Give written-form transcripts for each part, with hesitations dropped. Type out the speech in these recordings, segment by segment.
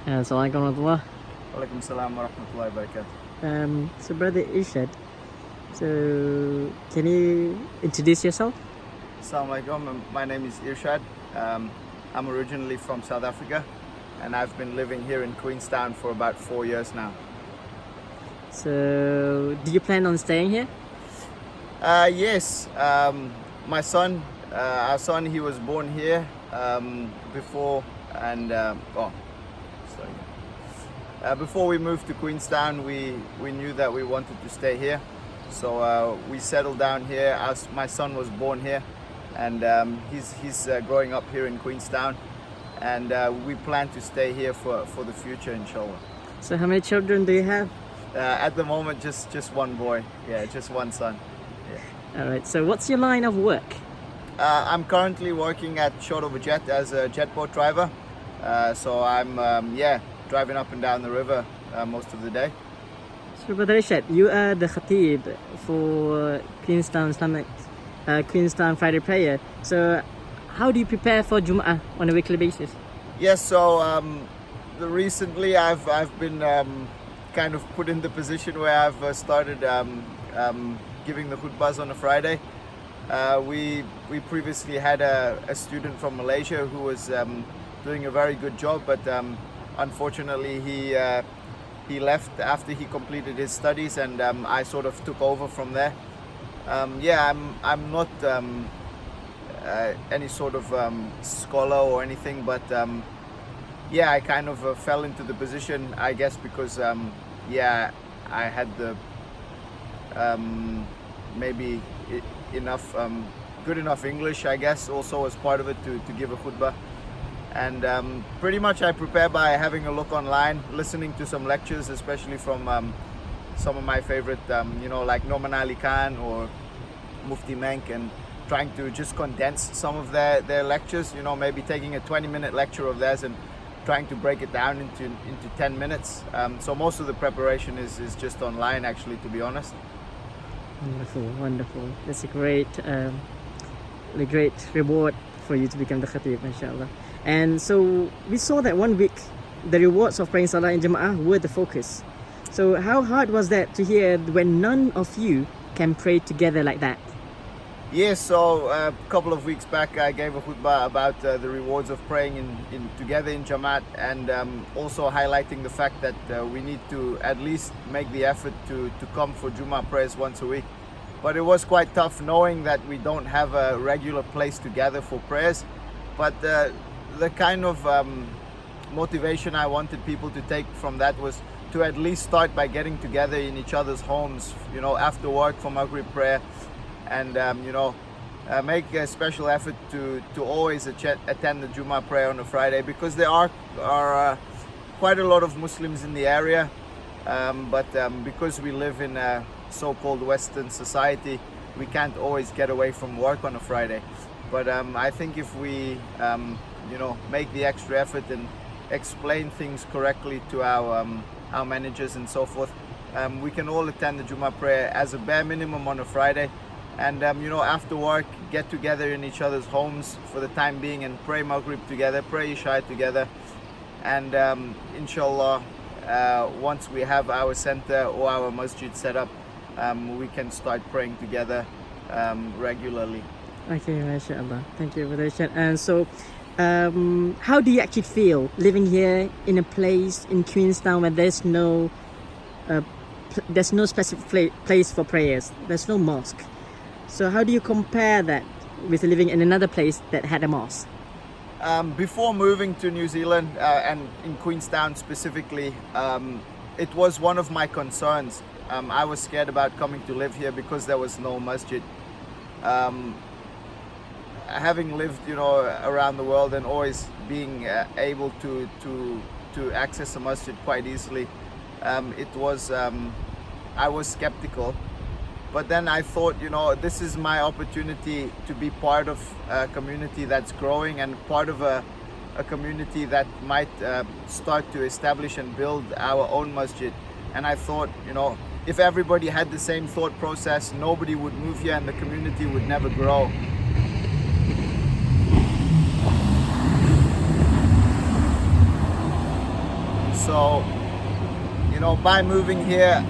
Assalamualaikum warahmatullah. Walaikum salam wa rahmatullahi wa barakatuh. So brother Irshaad, so can you introduce yourself? Assalamu alaikum. My name is Irshaad. I'm originally from South Africa and I've been living here in Queenstown for about 4 years now. So do you plan on staying here? Yes, my son, our son, he was born here before and before we moved to Queenstown, we knew that we wanted to stay here. So we settled down here. My son was born here and he's growing up here in Queenstown, and we plan to stay here for the future, inshallah. So how many children do you have? At the moment, just one boy. Yeah, just one son. Yeah. All right, so what's your line of work? I'm currently working at Short of a Jet as a jet boat driver. So I'm driving up and down the river most of the day. So brother Irshaad, you are the khatib for Queenstown Islamic, Queenstown Friday prayer. So how do you prepare for Juma on a weekly basis? Yes, so recently I've been kind of put in the position where I've started giving the khutbahs on a Friday. We previously had a student from Malaysia who was doing a very good job, but unfortunately he left after he completed his studies, and I sort of took over from there. I'm not any sort of scholar or anything, but I kind of fell into the position, I guess, because I had the maybe enough good enough English, I guess, also as part of it to give a khutbah. And pretty much I prepare by having a look online, listening to some lectures, especially from some of my favorite, like Norman Ali Khan or Mufti Menk, and trying to just condense some of their lectures, maybe taking a 20-minute lecture of theirs and trying to break it down into 10 minutes. So most of the preparation is just online, actually, to be honest. Wonderful. That's a great reward for you to become the khatib, inshallah. And so we saw that one week the rewards of praying salah in Jama'ah were the focus. So how hard was that to hear when none of you can pray together like that? Yes, so a couple of weeks back I gave a khutbah about the rewards of praying in together in Jamaat, and also highlighting the fact that we need to at least make the effort to come for Juma prayers once a week. But it was quite tough knowing that we don't have a regular place to gather for prayers. But the kind of motivation I wanted people to take from that was to at least start by getting together in each other's homes, after work for Maghrib prayer, and make a special effort to always attend the Juma prayer on a Friday, because there are quite a lot of Muslims in the area, but because we live in a so-called Western society, we can't always get away from work on a Friday. But I think if we make the extra effort and explain things correctly to our managers and so forth, we can all attend the Juma prayer as a bare minimum on a Friday, and after work get together in each other's homes for the time being and pray Maghrib together, pray Irshaad together, and inshallah once we have our center or our masjid set up, we can start praying together regularly. Okay, mashallah. Thank you, Brother Irshaad. And so how do you actually feel living here in a place in Queenstown where there's no specific place for prayers, there's no mosque? So how do you compare that with living in another place that had a mosque? Before moving to New Zealand and in Queenstown specifically, it was one of my concerns. I was scared about coming to live here because there was no masjid. Having lived around the world and always being able to access a masjid quite easily, I was skeptical. But then I thought, this is my opportunity to be part of a community that's growing and part of a community that might start to establish and build our own masjid. And I thought, if everybody had the same thought process, nobody would move here and the community would never grow. So, you know, by moving here,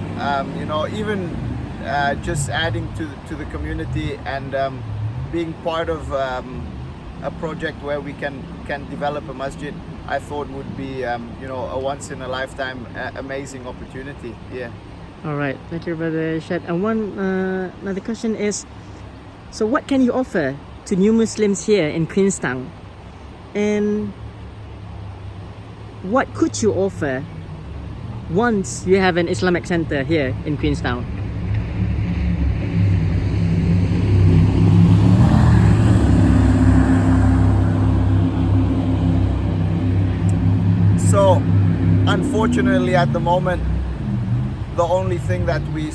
you know, even just adding to the community and being part of a project where we can develop a masjid, I thought would be you know, a once in a lifetime amazing opportunity. Yeah. All right, thank you, Brother Irshaad. And one another question is, so what can you offer to new Muslims here in Queenstown, and what could you offer once you have an Islamic center here in Queenstown? So, unfortunately, at the moment, the only thing that we